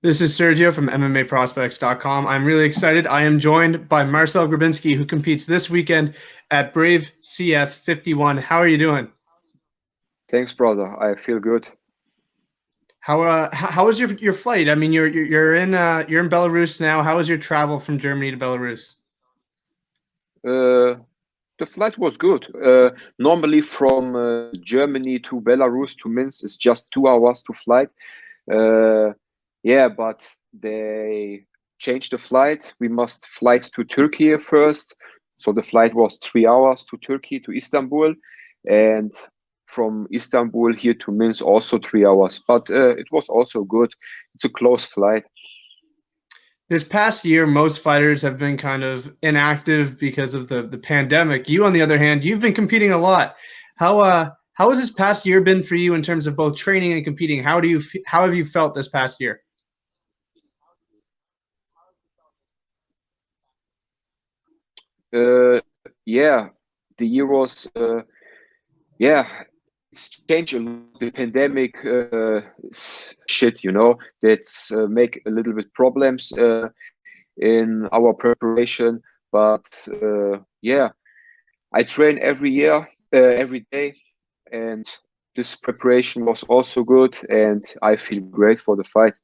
This is Sergio from MMA-Prospects.com. I'm really excited. I am joined by Marcel Grabinski, who competes this weekend at Brave CF 51. How are you doing? Thanks, brother. I feel good. How was your flight? I mean, you're in Belarus now. How was your travel from Germany to Belarus? Uh, the flight was good. Normally, from Germany to Belarus to Minsk is just 2 hours to flight. Uh, yeah, but they changed the flight. We must flight to Turkey first. So the flight was 3 hours to Turkey to Istanbul, and from Istanbul here to Minsk also 3 hours. But it was also good. It's a close flight. This past year, most fighters have been kind of inactive because of the pandemic. You, on the other hand, you've been competing a lot. How has this past year been for you in terms of both training and competing? How have you felt this past year? Yeah, the year was yeah, it's changed a lot. The pandemic shit, that's make a little bit problems in our preparation. But yeah, I train every year, every day, and this preparation was also good, and I feel great for the fight.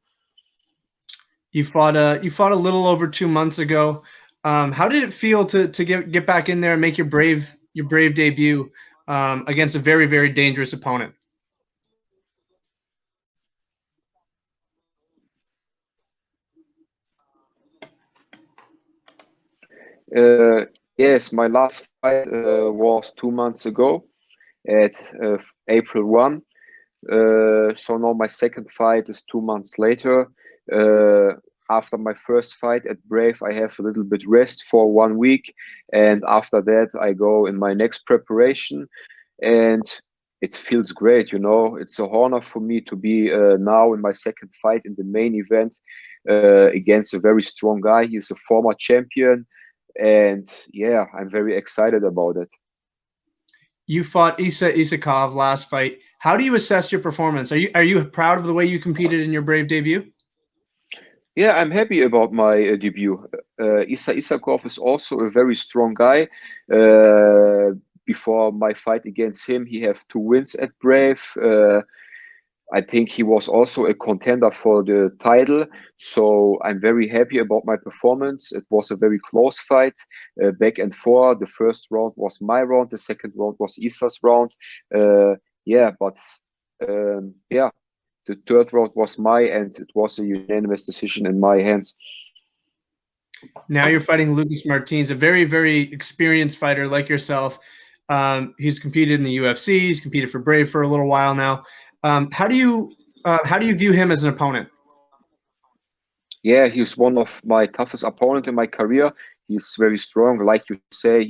You fought a little over 2 months ago. How did it feel to get back in there and make your brave debut against a very dangerous opponent? Uh, yes, my last fight was 2 months ago at April 1. So now my second fight is 2 months later. Uh, After my first fight at Brave, I have a little bit rest for 1 week, and after that, I go in my next preparation, and it feels great. It's a honor for me to be now in my second fight in the main event against a very strong guy. He's a former champion, and yeah, I'm very excited about it. You fought Isa Isakov last fight. How do you assess your performance? Are you proud of the way you competed in your brave debut? Yeah, I'm happy about my debut. Isa Isakov is also a very strong guy. Uh, Before my fight against him, he have 2 wins at Brave. I think he was also a contender for the title. So I'm very happy about my performance. It was a very close fight, back and forth. The first round was my round. The second round was Isa's round. Yeah, but yeah, the third round was my, and it was a unanimous decision in my hands. Now you're fighting Lucas Martins, a very experienced fighter like yourself. He's competed in the UFC. He's competed for Brave for a little while now. How do you view him as an opponent? Yeah, he's one of my toughest opponent in my career. He's very strong, like you say.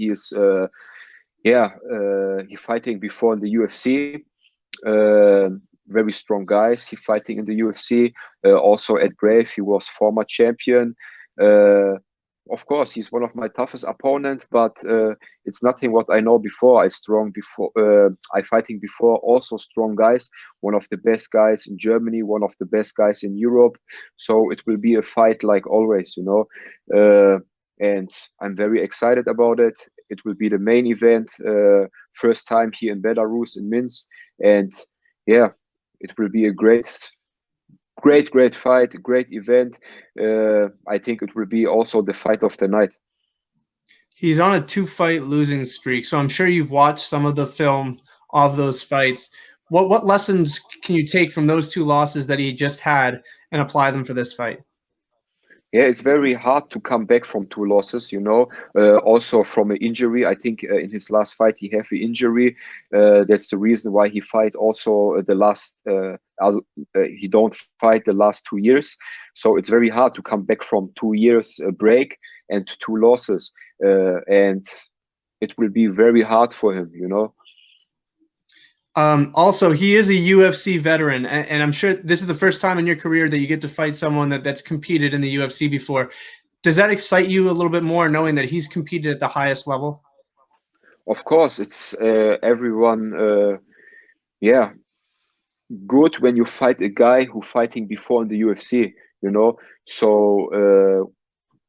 He fighting before in the UFC. Uh, Very strong guys. He fighting in the UFC. Also at Brave, he was former champion. Uh, of course, he's one of my toughest opponents, but it's nothing what I know before. I fighting before also strong guys. One of the best guys in Germany, one of the best guys in Europe. So it will be a fight like always. And I'm very excited about it. It will be the main event, first time here in Belarus in Minsk, and yeah, it will be a great fight, great event. I think it will be also the fight of the night. He's on a two-fight losing streak, so I'm sure you've watched some of the film of those fights. What lessons can you take from those two losses that he just had and apply them for this fight? Yeah, it's very hard to come back from 2 losses. Also from an injury. I think in his last fight he have an injury. That's the reason why he fight also the last. He don't fight the last 2 years. So it's very hard to come back from 2 years break and 2 losses. And it will be very hard for him. Also, he is a UFC veteran, and I'm sure this is the first time in your career that you get to fight someone that's competed in the UFC before. Does that excite you a little bit more, knowing that he's competed at the highest level? Of course, it's everyone. Yeah, good when you fight a guy who fighting before in the UFC. you know. So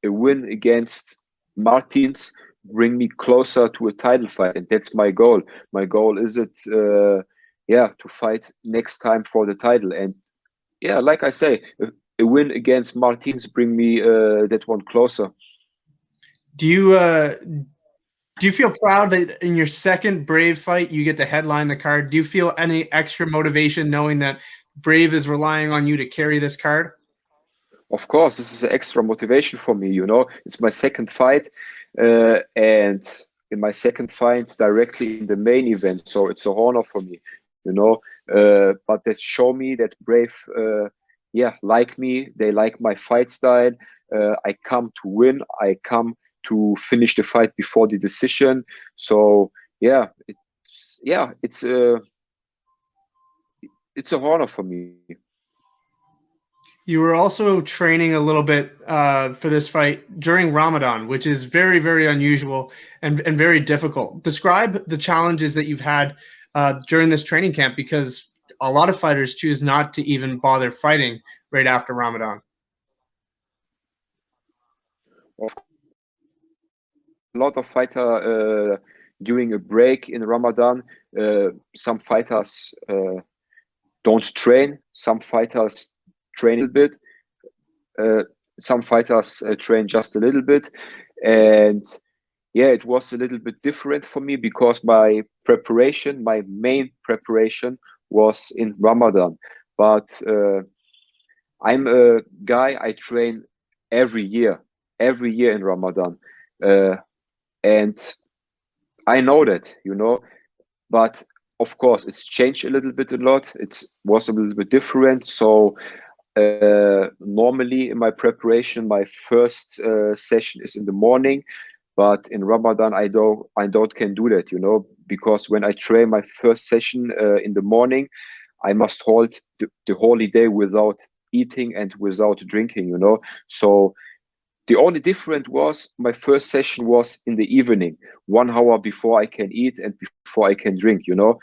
a win against Martins bring me closer to a title fight, and that's my goal. My goal is to fight next time for the title. And yeah, like I say, a win against Martins bring me that one closer. Do you feel proud that in your second Brave fight you get to headline the card? Do you feel any extra motivation knowing that Brave is relying on you to carry this card? Of course, this is an extra motivation for me. You know, it's my second fight, and in my second fight directly in the main event, so it's a honor for me. You know, but that show me that Brave, like me. They like my fight style. I come to win. I come to finish the fight before the decision. So it's a honor for me. You were also training a little bit for this fight during Ramadan, which is very, very unusual and very difficult. Describe the challenges that you've had during this training camp, because a lot of fighters choose not to even bother fighting right after Ramadan. Of a lot of fighter doing a break in Ramadan. Some fighters don't train. Some fighters train a bit. Some fighters train just a little bit, and yeah, it was a little bit different for me because my main preparation was in Ramadan. But I'm a guy, I train every year in Ramadan. Uh, and I know that, you know, but of course it's changed a lot. It was a little bit different. So normally in my preparation, my first session is in the morning, but in Ramadan I don't can do that, you know, because when I train my first session in the morning, I must hold the holy day without eating and without drinking, you know. So the only difference was my first session was in the evening, 1 hour before I can eat and before I can drink, you know.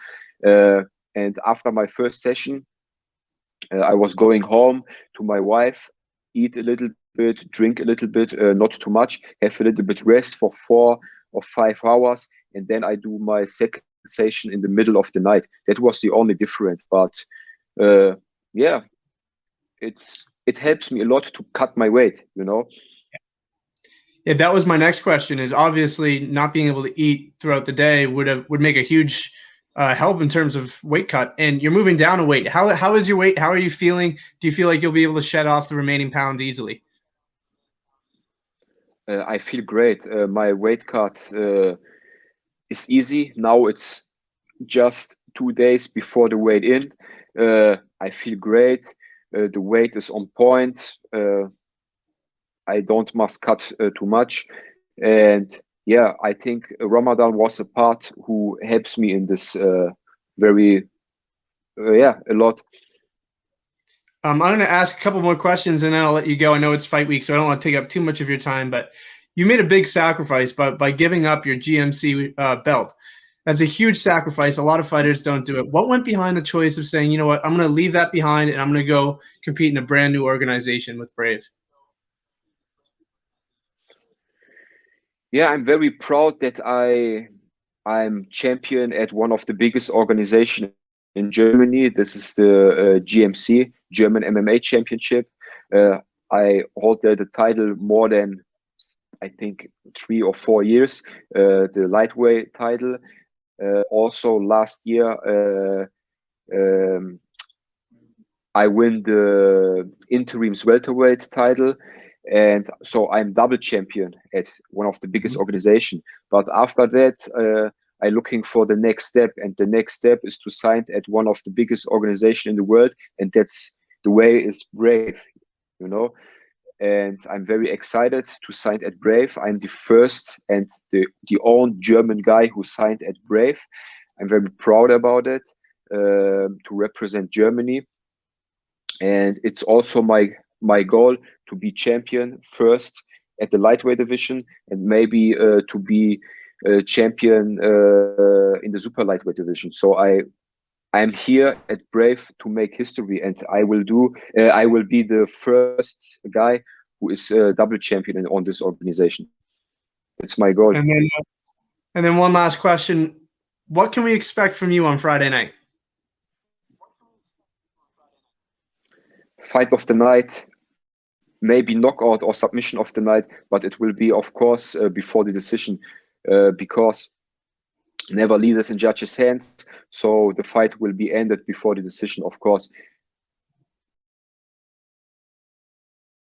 And after my first session, I was going home to my wife, eat a little bit, drink a little bit, not too much, have a little bit rest for 4 or 5 hours, and then I do my second session in the middle of the night. That was the only difference. But uh, yeah, it helps me a lot to cut my weight, you know. Yeah, that was my next question. Is obviously not being able to eat throughout the day would make a huge help in terms of weight cut. And you're moving down a weight. How is your weight? How are you feeling? Do you feel like you'll be able to shed off the remaining pounds easily? I feel great. My weight cut is easy. Now it's just 2 days before the weigh in. I feel great. The weight is on point. I don't must cut too much. And yeah, I think Ramadan was a part who helps me in this very, a lot. I'm going to ask a couple more questions and then I'll let you go. I know it's fight week, so I don't want to take up too much of your time, but you made a big sacrifice by giving up your GMC belt. That's a huge sacrifice. A lot of fighters don't do it. What went behind the choice of saying, you know what, I'm going to leave that behind and I'm going to go compete in a brand new organization with Brave? Yeah, I'm very proud that I'm champion at one of the biggest organizations in Germany. This is the GMC, German MMA Championship. Uh, I hold the title more than, I think, 3 or 4 years, the lightweight title. Also last year, um, I win the interims welterweight title, and so I'm double champion at one of the biggest organization. But after that, I'm looking for the next step, and the next step is to sign at one of the biggest organization in the world, and that's the way is Brave, you know. And I'm very excited to sign at Brave. I'm the first and the only German guy who signed at Brave. I'm very proud about it, to represent Germany, and it's also my goal to be champion first at the lightweight division, and maybe to be champion in the super lightweight division. So I'm here at Brave to make history, and I will do. I will be the first guy who is a double champion on this organization. It's my goal. And then one last question: what can we expect from you on Friday night? Fight of the night, maybe knockout or submission of the night, but it will be, of course, before the decision, because never leaves in judges' hands. So the fight will be ended before the decision, of course.